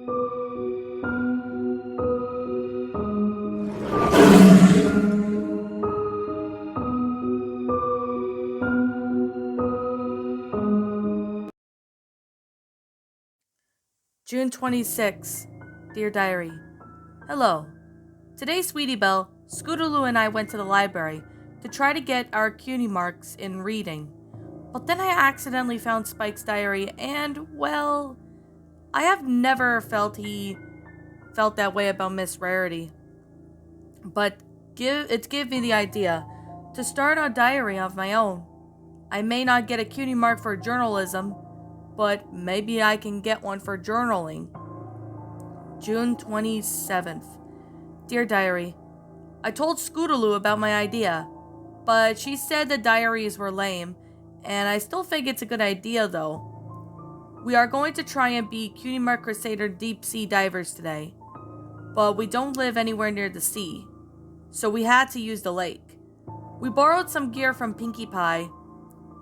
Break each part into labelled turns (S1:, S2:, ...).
S1: June 26. Dear Diary. Hello. Today, Sweetie Belle, Scootaloo and I went to the library to try to get our cutie marks in reading. But then I accidentally found Spike's diary and, well, I have never felt he felt that way about Miss Rarity. But it gave me the idea to start a diary of my own. I may not get a cutie mark for journalism, but maybe I can get one for journaling. June 27th. Dear Diary, I told Scootaloo about my idea, but she said the diaries were lame, and I still think it's a good idea though. We are going to try and be Cutie Mark Crusader deep sea divers today, but we don't live anywhere near the sea, so we had to use the lake. We borrowed some gear from Pinkie Pie,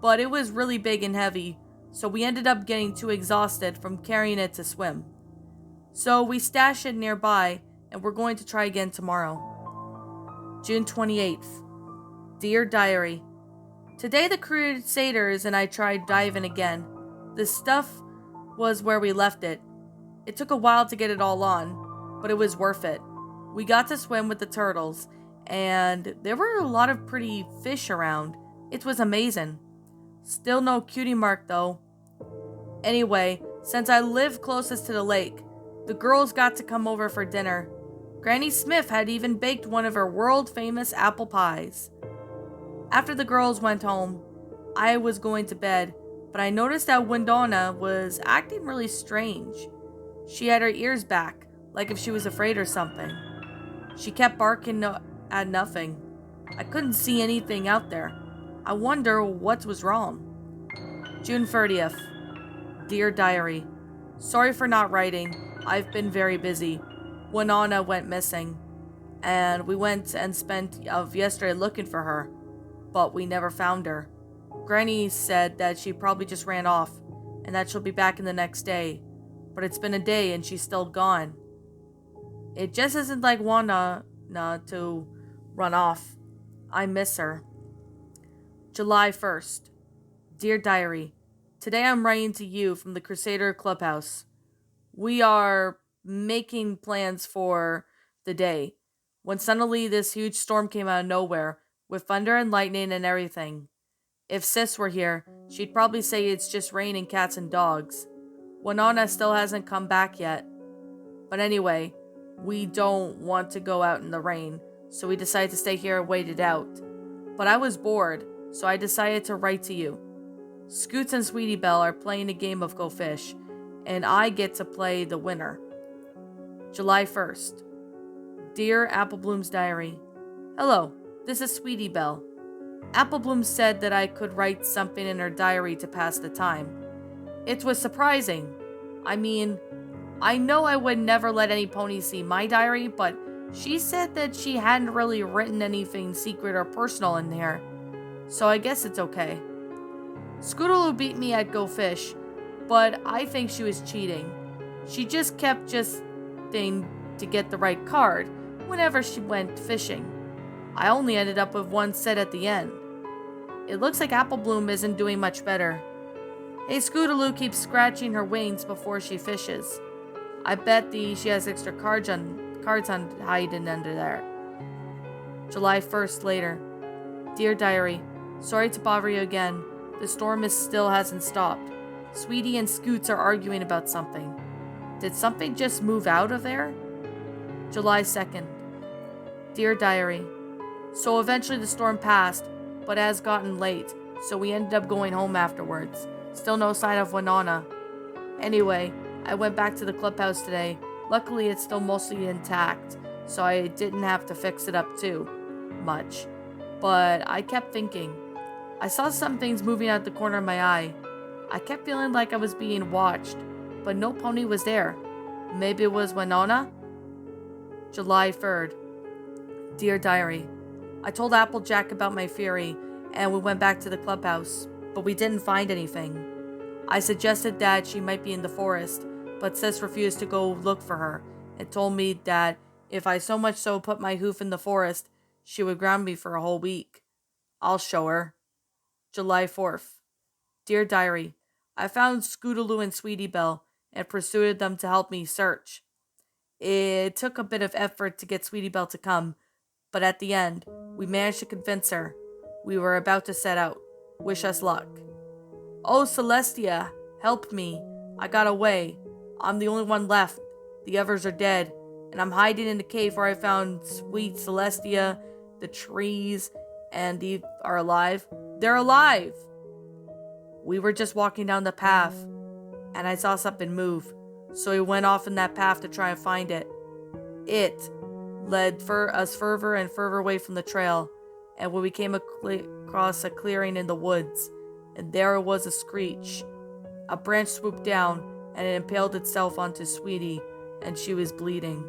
S1: but it was really big and heavy, so we ended up getting too exhausted from carrying it to swim. So we stashed it nearby, and we're going to try again tomorrow. June 28th. Dear Diary, today the Crusaders and I tried diving again. The stuff was where we left it. It took a while to get it all on, but it was worth it. We got to swim with the turtles, and there were a lot of pretty fish around. It was amazing. Still no cutie mark though. Anyway, since I live closest to the lake, the girls got to come over for dinner. Granny Smith had even baked one of her world-famous apple pies. After the girls went home, I was going to bed, but I noticed that Windonna was acting really strange. She had her ears back, like if she was afraid or something. She kept barking at nothing. I couldn't see anything out there. I wonder what was wrong. June 30th. Dear Diary, sorry for not writing. I've been very busy. Winona went missing, and we went and spent yesterday looking for her, but we never found her. Granny said that she probably just ran off, and that she'll be back in the next day, but it's been a day and she's still gone. It just isn't like Wanda to run off. I miss her. July 1st. Dear Diary, today I'm writing to you from the Crusader Clubhouse. We are making plans for the day when suddenly this huge storm came out of nowhere with thunder and lightning and everything. If Sis were here, she'd probably say it's just rain and cats and dogs. Winona still hasn't come back yet. But anyway, we don't want to go out in the rain, so we decided to stay here and wait it out. But I was bored, so I decided to write to you. Scoots and Sweetie Belle are playing a game of Go Fish, and I get to play the winner. July 1st. Dear Applebloom's Diary, hello, this is Sweetie Belle. Applebloom said that I could write something in her diary to pass the time. It was surprising. I mean, I know I would never let any pony see my diary, but she said that she hadn't really written anything secret or personal in there, so I guess it's okay. Scootaloo beat me at Go Fish, but I think she was cheating. She just kept thing to get the right card whenever she went fishing. I only ended up with one set at the end. It looks like Applebloom isn't doing much better. Hey, Scootaloo keeps scratching her wings before she fishes. I bet she has extra cards on hiding under there. July 1st later. Dear Diary, sorry to bother you again. The storm still hasn't stopped. Sweetie and Scoots are arguing about something. Did something just move out of there? July 2nd. Dear Diary, so eventually the storm passed, but it has gotten late, so we ended up going home afterwards. Still no sign of Winona. Anyway, I went back to the clubhouse today. Luckily, it's still mostly intact, so I didn't have to fix it up too much. But I kept thinking. I saw some things moving out the corner of my eye. I kept feeling like I was being watched, but no pony was there. Maybe it was Winona? July 3rd. Dear Diary, I told Applejack about my theory, and we went back to the clubhouse, but we didn't find anything. I suggested that she might be in the forest, but Sis refused to go look for her and told me that if I so much so put my hoof in the forest, she would ground me for a whole week. I'll show her. July 4th. Dear Diary, I found Scootaloo and Sweetie Belle and persuaded them to help me search. It took a bit of effort to get Sweetie Belle to come, but at the end, we managed to convince her. We were about to set out. Wish us luck. Oh, Celestia, help me. I got away. I'm the only one left. The others are dead, and I'm hiding in the cave where I found sweet Celestia. The trees and Eve are alive. They're alive! We were just walking down the path, and I saw something move, so we went off in that path to try and find it. It led us further and further away from the trail, and when we came across a clearing in the woods, and there was a screech. A branch swooped down, and it impaled itself onto Sweetie, and she was bleeding.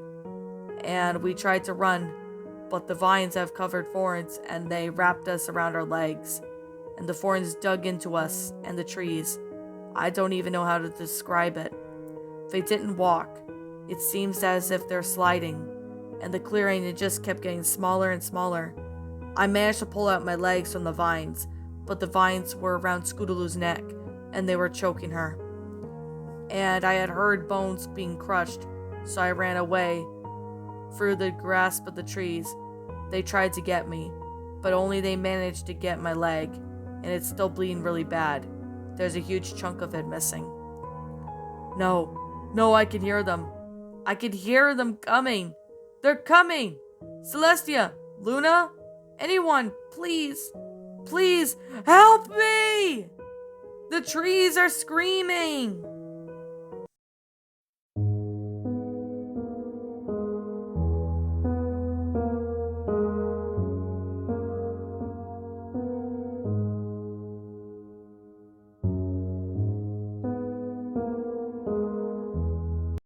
S1: And we tried to run, but the vines have covered thorns, and they wrapped us around our legs. And the thorns dug into us and the trees. I don't even know how to describe it. They didn't walk. It seems as if they're sliding. And the clearing, it just kept getting smaller and smaller. I managed to pull out my legs from the vines, but the vines were around Scootaloo's neck, and they were choking her. And I had heard bones being crushed, so I ran away through the grasp of the trees. They tried to get me, but only they managed to get my leg, and it's still bleeding really bad. There's a huge chunk of it missing. No, I can hear them. I can hear them coming. They're coming! Celestia, Luna, anyone, please, please help me! The trees are screaming!